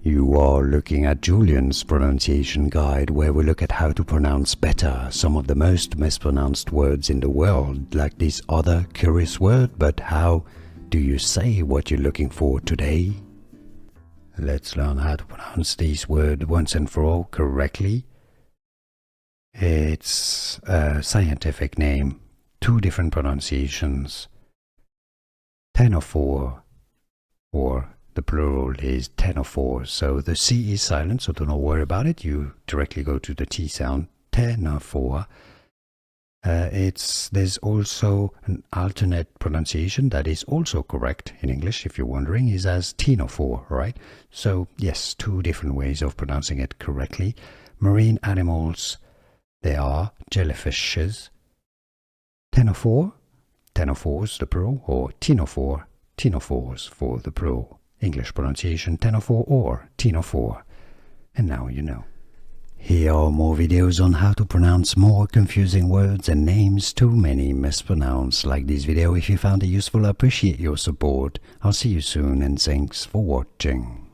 You are looking at Julian's pronunciation guide, where we look at how to pronounce better some of the most mispronounced words in the world, like this other curious word. But how do you say what you're looking for today? Let's learn how to pronounce this word once and for all correctly. It's a scientific name, two different pronunciations. Ctenophore, or the plural is ctenophore, so the C is silent, so do not worry about it. You directly go to the T sound, ctenophore. There's also an alternate pronunciation that is also correct in English, if you're wondering, is as ctenophore, right? So yes, two different ways of pronouncing it correctly. Marine animals, they are jellyfishes. Ctenophore, ctenophores, the plural, or ctenophore, ctenophores for the plural. English pronunciation, ctenophore or ctenophore. And now you know. Here are more videos on how to pronounce more confusing words and names too many mispronounced. Like this video if you found it useful. I appreciate your support. I'll see you soon and thanks for watching.